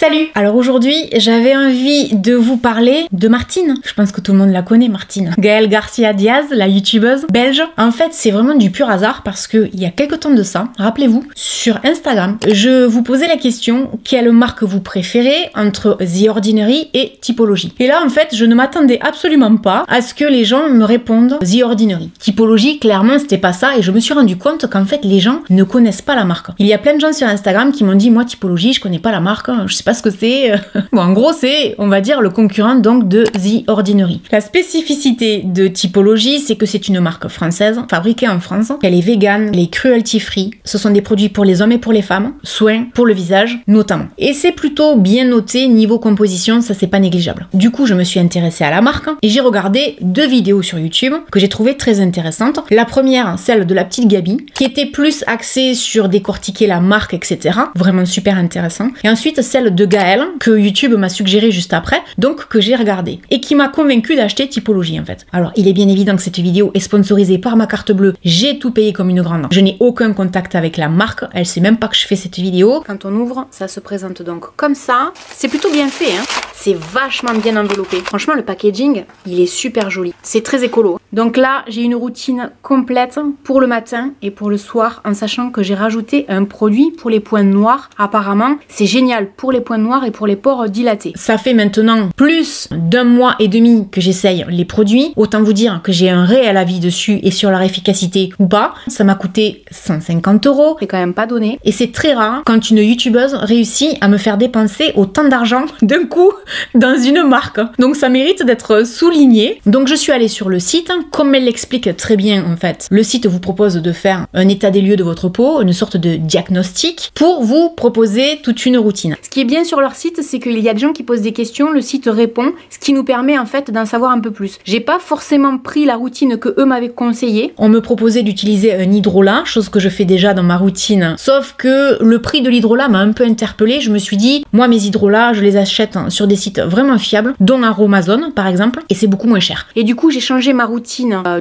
Salut! Alors aujourd'hui, j'avais envie de vous parler de Martine. Je pense que tout le monde la connaît, Martine. Gaëlle Garcia Diaz, la youtubeuse belge. En fait, c'est vraiment du pur hasard parce que il y a quelques temps de ça, rappelez-vous, sur Instagram, je vous posais la question quelle marque vous préférez entre The Ordinary et Typologie. Et là, en fait, je ne m'attendais absolument pas à ce que les gens me répondent The Ordinary. Typologie, clairement, c'était pas ça et je me suis rendu compte qu'en fait, les gens ne connaissent pas la marque. Il y a plein de gens sur Instagram qui m'ont dit moi, Typologie, je connais pas la marque, je sais pas ce que c'est. Bon, en gros, c'est, on va dire, le concurrent donc de The Ordinary. La spécificité de Typologie, c'est que c'est une marque française, fabriquée en France, qu'elle est végane, elle est cruelty-free. Ce sont des produits pour les hommes et pour les femmes, soins pour le visage, notamment. Et c'est plutôt bien noté niveau composition, ça c'est pas négligeable. Du coup, je me suis intéressée à la marque et j'ai regardé 2 vidéos sur YouTube que j'ai trouvées très intéressantes. La première, celle de la petite Gabi, qui était plus axée sur décortiquer la marque, etc. Vraiment super intéressant. Et ensuite, celle de Gaëlle, que YouTube m'a suggéré juste après, donc que j'ai regardé, et qui m'a convaincu d'acheter Typologie en fait. Alors, il est bien évident que cette vidéo est sponsorisée par ma carte bleue, j'ai tout payé comme une grande. Je n'ai aucun contact avec la marque, elle sait même pas que je fais cette vidéo. Quand on ouvre, ça se présente donc comme ça. C'est plutôt bien fait, hein. C'est vachement bien enveloppé. Franchement, le packaging, il est super joli. C'est très écolo. Donc là, j'ai une routine complète pour le matin et pour le soir, en sachant que j'ai rajouté un produit pour les points noirs. Apparemment, c'est génial pour les points noirs et pour les pores dilatés. Ça fait maintenant plus d'1 mois et demi que j'essaye les produits. Autant vous dire que j'ai un réel avis dessus et sur leur efficacité ou pas. Ça m'a coûté 150 €. C'est quand même pas donné. Et c'est très rare quand une youtubeuse réussit à me faire dépenser autant d'argent d'un coup dans une marque. Donc ça mérite d'être souligné. Donc je suis allée sur le site. Comme elle l'explique très bien en fait, le site vous propose de faire un état des lieux de votre peau, une sorte de diagnostic pour vous proposer toute une routine. Ce qui est bien sur leur site, c'est qu'il y a des gens qui posent des questions, le site répond, ce qui nous permet en fait d'en savoir un peu plus. J'ai pas forcément pris la routine que eux m'avaient conseillé. On me proposait d'utiliser un hydrolat, chose que je fais déjà dans ma routine. Sauf que le prix de l'hydrolat m'a un peu interpellée. Je me suis dit, moi mes hydrolats, je les achète sur des sites vraiment fiables, dont Aromazone par exemple, et c'est beaucoup moins cher. Et du coup, j'ai changé ma routine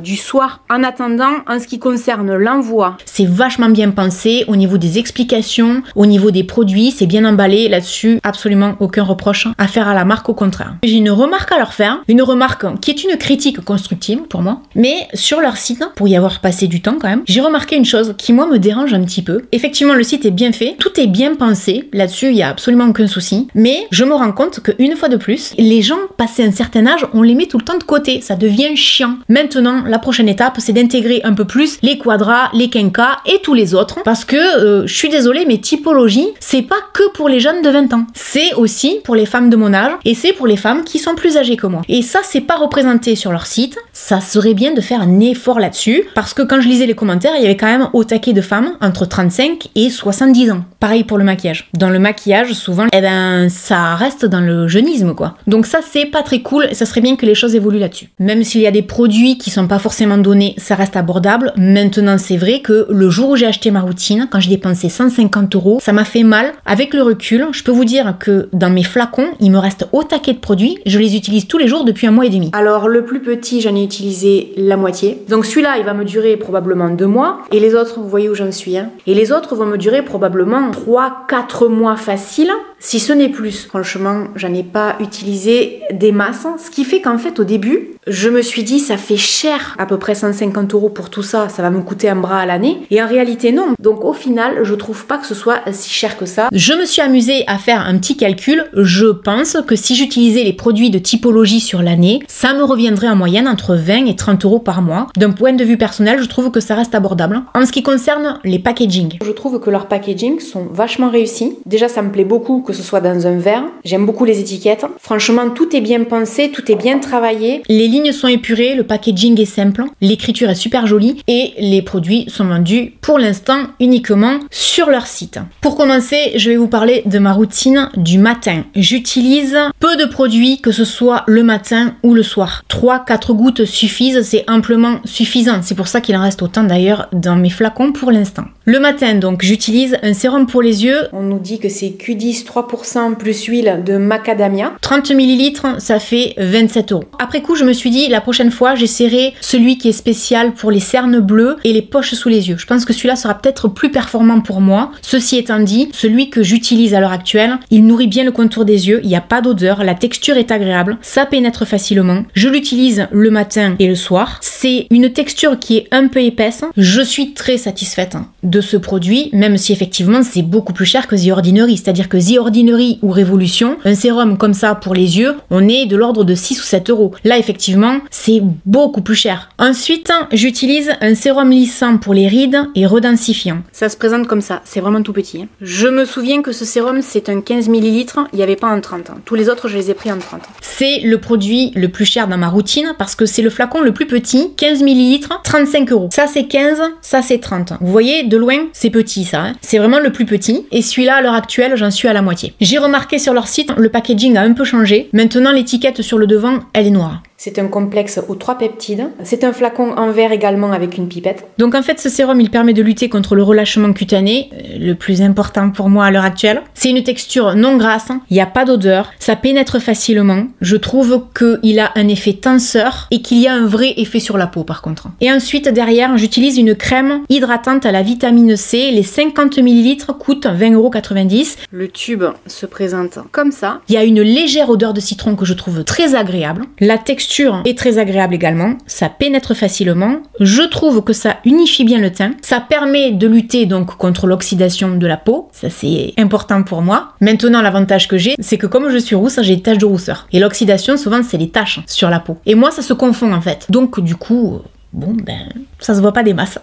du soir en attendant en ce qui concerne l'envoi. C'est vachement bien pensé au niveau des explications, au niveau des produits, c'est bien emballé là-dessus, absolument aucun reproche à faire à la marque, au contraire. J'ai une remarque à leur faire, une remarque qui est une critique constructive pour moi, mais sur leur site, pour y avoir passé du temps quand même, j'ai remarqué une chose qui moi me dérange un petit peu. Effectivement, le site est bien fait, tout est bien pensé, là-dessus il y a absolument aucun souci, mais je me rends compte qu'une fois de plus, les gens passés un certain âge, on les met tout le temps de côté, ça devient chiant. Maintenant, la prochaine étape, c'est d'intégrer un peu plus les quadras, les quinquas et tous les autres, parce que je suis désolée, mais Typologie, c'est pas que pour les jeunes de 20 ans, c'est aussi pour les femmes de mon âge et c'est pour les femmes qui sont plus âgées que moi. Et ça, c'est pas représenté sur leur site. Ça serait bien de faire un effort là-dessus, parce que quand je lisais les commentaires, il y avait quand même au taquet de femmes entre 35 et 70 ans. Pareil pour le maquillage. Dans le maquillage, souvent, eh ben, ça reste dans le jeunisme, quoi. Donc ça, c'est pas très cool et ça serait bien que les choses évoluent là-dessus. Même s'il y a des produits qui sont pas forcément donnés, ça reste abordable. Maintenant, c'est vrai que le jour où j'ai acheté ma routine, quand j'ai dépensé 150 €, ça m'a fait mal. Avec le recul, je peux vous dire que dans mes flacons, il me reste au taquet de produits. Je les utilise tous les jours depuis 1 mois et demi. Alors, le plus petit, j'en ai utilisé la moitié. Donc celui-là, il va me durer probablement 2 mois. Et les autres, vous voyez où j'en suis, hein. Et les autres vont me durer probablement 3-4 mois facile, si ce n'est plus. Franchement, j'en ai pas utilisé des masses. Ce qui fait qu'en fait, au début, je me suis dit, ça fait cher, à peu près 150 € pour tout ça, ça va me coûter un bras à l'année. Et en réalité, non. Donc au final, je trouve pas que ce soit si cher que ça. Je me suis amusée à faire un petit calcul. Je pense que si j'utilisais les produits de Typologie sur l'année, ça me reviendrait en moyenne entre 20 et 30 € par mois. D'un point de vue personnel, je trouve que ça reste abordable. En ce qui concerne les packaging, je trouve que leurs packaging sont vachement réussis. Déjà, ça me plaît beaucoup que ce soit dans un verre. J'aime beaucoup les étiquettes. Franchement, tout est bien pensé, tout est bien travaillé. Les lignes sont épurées, le packaging est simple, l'écriture est super jolie et les produits sont vendus pour l'instant uniquement sur leur site. Pour commencer, je vais vous parler de ma routine du matin. J'utilise peu de produits, que ce soit le matin ou le soir. 3-4 gouttes suffisent, c'est amplement suffisant. C'est pour ça qu'il en reste autant d'ailleurs dans mes flacons pour l'instant. Le matin, donc, j'utilise un sérum pour les yeux, on nous dit que c'est Q10 3% plus huile de macadamia. 30 ml, ça fait 27 €. Après coup, je me suis dit, la prochaine fois, j'essaierai celui qui est spécial pour les cernes bleues et les poches sous les yeux. Je pense que celui-là sera peut-être plus performant pour moi. Ceci étant dit, celui que j'utilise à l'heure actuelle, il nourrit bien le contour des yeux, il n'y a pas d'odeur, la texture est agréable, ça pénètre facilement. Je l'utilise le matin et le soir. C'est une texture qui est un peu épaisse. Je suis très satisfaite de ce produit, même si effectivement c'est beaucoup plus cher que The Ordinary. C'est-à-dire que The Ordinary ou Révolution, un sérum comme ça pour les yeux, on est de l'ordre de 6 ou 7 €. Là, effectivement, c'est beaucoup plus cher. Ensuite, j'utilise un sérum lissant pour les rides et redensifiant. Ça se présente comme ça, c'est vraiment tout petit. Je me souviens que ce sérum, c'est un 15 ml, il n'y avait pas en 30. Tous les autres, je les ai pris en 30. C'est le produit le plus cher dans ma routine parce que c'est le flacon le plus petit, 15 ml, 35 €. Ça, c'est 15, ça, c'est 30. Vous voyez, de loin, c'est petit ça. C'est vraiment le plus petit. Et celui-là, à l'heure actuelle, j'en suis à la moitié. J'ai remarqué sur leur site, le packaging a un peu changé. Maintenant, l'étiquette sur le devant, elle est noire. C'est un complexe aux 3 peptides. C'est un flacon en verre également avec une pipette. Donc en fait, ce sérum, il permet de lutter contre le relâchement cutané, le plus important pour moi à l'heure actuelle. C'est une texture non grasse, il n'y a pas d'odeur, ça pénètre facilement. Je trouve qu'il a un effet tenseur et qu'il y a un vrai effet sur la peau par contre. Et ensuite, derrière, j'utilise une crème hydratante à la vitamine C. Les 50 ml coûtent 20,90 €. Le tube se présente comme ça. Il y a une légère odeur de citron que je trouve très agréable. La texture est très agréable également, ça pénètre facilement, je trouve que ça unifie bien le teint, ça permet de lutter donc contre l'oxydation de la peau, ça c'est important pour moi. Maintenant l'avantage que j'ai, c'est que comme je suis rousse, j'ai des taches de rousseur. Et l'oxydation souvent c'est les taches sur la peau. Et moi ça se confond en fait. Donc du coup, bon ben, ça se voit pas des masses.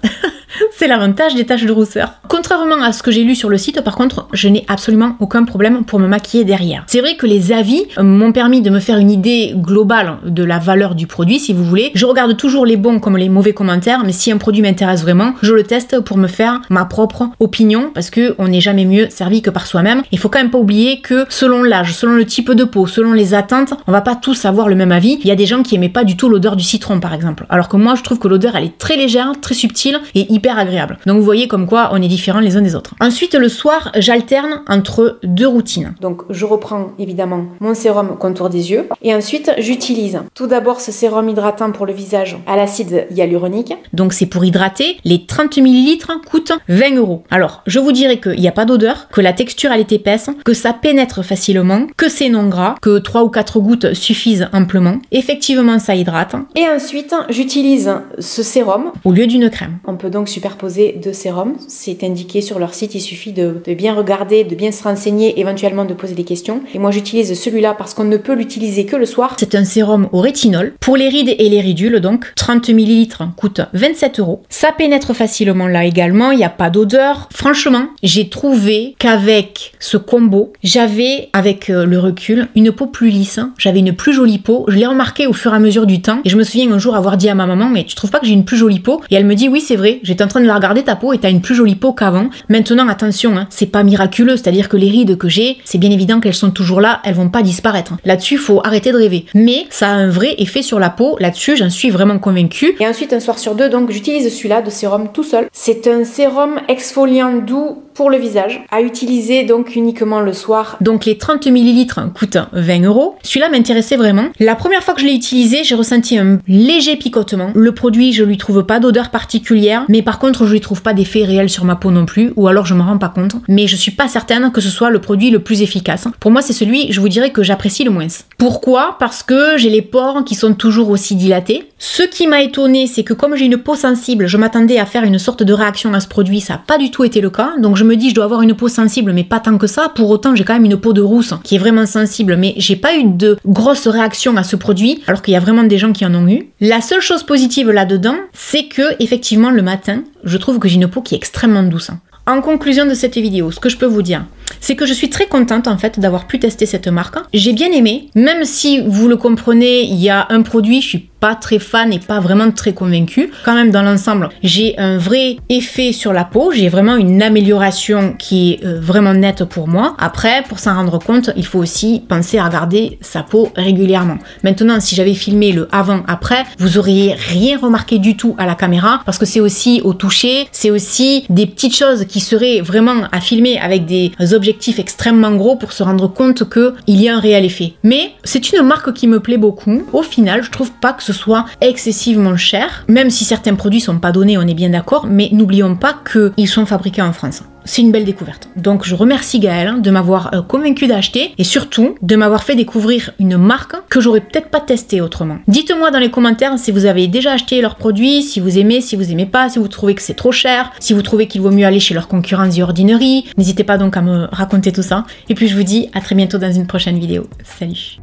C'est l'avantage des taches de rousseur. Contrairement à ce que j'ai lu sur le site, par contre, je n'ai absolument aucun problème pour me maquiller derrière. C'est vrai que les avis m'ont permis de me faire une idée globale de la valeur du produit, si vous voulez. Je regarde toujours les bons comme les mauvais commentaires, mais si un produit m'intéresse vraiment, je le teste pour me faire ma propre opinion, parce que on n'est jamais mieux servi que par soi-même. Il faut quand même pas oublier que selon l'âge, selon le type de peau, selon les attentes, on va pas tous avoir le même avis. Il y a des gens qui aimaient pas du tout l'odeur du citron, par exemple. Alors que moi, je trouve que l'odeur, elle est très légère, très subtile et hyper agréable. Donc vous voyez comme quoi on est différents les uns des autres. Ensuite le soir, j'alterne entre 2 routines. Donc je reprends évidemment mon sérum contour des yeux et ensuite j'utilise tout d'abord ce sérum hydratant pour le visage à l'acide hyaluronique. Donc c'est pour hydrater. Les 30 ml coûtent 20 €. Alors je vous dirais qu'il n'y a pas d'odeur, que la texture elle est épaisse, que ça pénètre facilement, que c'est non gras, que 3 ou 4 gouttes suffisent amplement. Effectivement ça hydrate. Et ensuite j'utilise ce sérum au lieu d'une crème. On peut donc superposer 2 sérums, c'est indiqué sur leur site, il suffit de bien regarder, de bien se renseigner, éventuellement de poser des questions. Et moi j'utilise celui-là parce qu'on ne peut l'utiliser que le soir. C'est un sérum au rétinol, pour les rides et les ridules donc, 30 ml coûte 27 €. Ça pénètre facilement là également, il n'y a pas d'odeur. Franchement, j'ai trouvé qu'avec ce combo, j'avais, avec le recul, une peau plus lisse, j'avais une plus jolie peau. Je l'ai remarqué au fur et à mesure du temps et je me souviens un jour avoir dit à ma maman, mais tu trouves pas que j'ai une plus jolie peau? Et elle me dit oui c'est vrai, j'étais en train de la regarder ta peau et t'as une plus jolie peau qu'avant. Maintenant attention, hein, c'est pas miraculeux, c'est-à-dire que les rides que j'ai, c'est bien évident qu'elles sont toujours là, elles vont pas disparaître. Là-dessus, il faut arrêter de rêver. Mais ça a un vrai effet sur la peau, là-dessus j'en suis vraiment convaincue. Et ensuite un soir sur deux, donc j'utilise celui-là de sérum tout seul. C'est un sérum exfoliant doux pour le visage, à utiliser donc uniquement le soir. Donc les 30 ml coûtent 20 €. Celui-là m'intéressait vraiment. La première fois que je l'ai utilisé, j'ai ressenti un léger picotement. Le produit, je lui trouve pas d'odeur particulière, mais par contre, je lui trouve pas d'effet réel sur ma peau non plus, ou alors je m'en rends pas compte. Mais je suis pas certaine que ce soit le produit le plus efficace. Pour moi, c'est celui, je vous dirais, que j'apprécie le moins. Pourquoi? Parce que j'ai les pores qui sont toujours aussi dilatés. Ce qui m'a étonné, c'est que comme j'ai une peau sensible, je m'attendais à faire une sorte de réaction à ce produit, ça n'a pas du tout été le cas. Donc je me dis, je dois avoir une peau sensible, mais pas tant que ça. Pour autant, j'ai quand même une peau de rousse qui est vraiment sensible, mais j'ai pas eu de grosses réactions à ce produit, alors qu'il y a vraiment des gens qui en ont eu. La seule chose positive là-dedans, c'est que effectivement le matin, je trouve que j'ai une peau qui est extrêmement douce. En conclusion de cette vidéo, ce que je peux vous dire, c'est que je suis très contente en fait d'avoir pu tester cette marque. J'ai bien aimé, même si vous le comprenez, il y a un produit, je suis pas très fan et pas vraiment très convaincue. Quand même, dans l'ensemble, j'ai un vrai effet sur la peau, j'ai vraiment une amélioration qui est vraiment nette pour moi. Après, pour s'en rendre compte, il faut aussi penser à regarder sa peau régulièrement. Maintenant, si j'avais filmé le avant-après, vous auriez rien remarqué du tout à la caméra, parce que c'est aussi au toucher, c'est aussi des petites choses qui seraient vraiment à filmer avec des objectifs extrêmement gros pour se rendre compte qu'il y a un réel effet. Mais c'est une marque qui me plaît beaucoup. Au final, je trouve pas que ce soit excessivement cher, même si certains produits sont pas donnés, on est bien d'accord, mais n'oublions pas qu'ils sont fabriqués en France. C'est une belle découverte. Donc je remercie Gaëlle de m'avoir convaincu d'acheter et surtout de m'avoir fait découvrir une marque que j'aurais peut-être pas testée autrement. Dites-moi dans les commentaires si vous avez déjà acheté leurs produits, si vous aimez pas, si vous trouvez que c'est trop cher, si vous trouvez qu'il vaut mieux aller chez leurs concurrents The Ordinary. N'hésitez pas donc à me raconter tout ça. Et puis je vous dis à très bientôt dans une prochaine vidéo. Salut!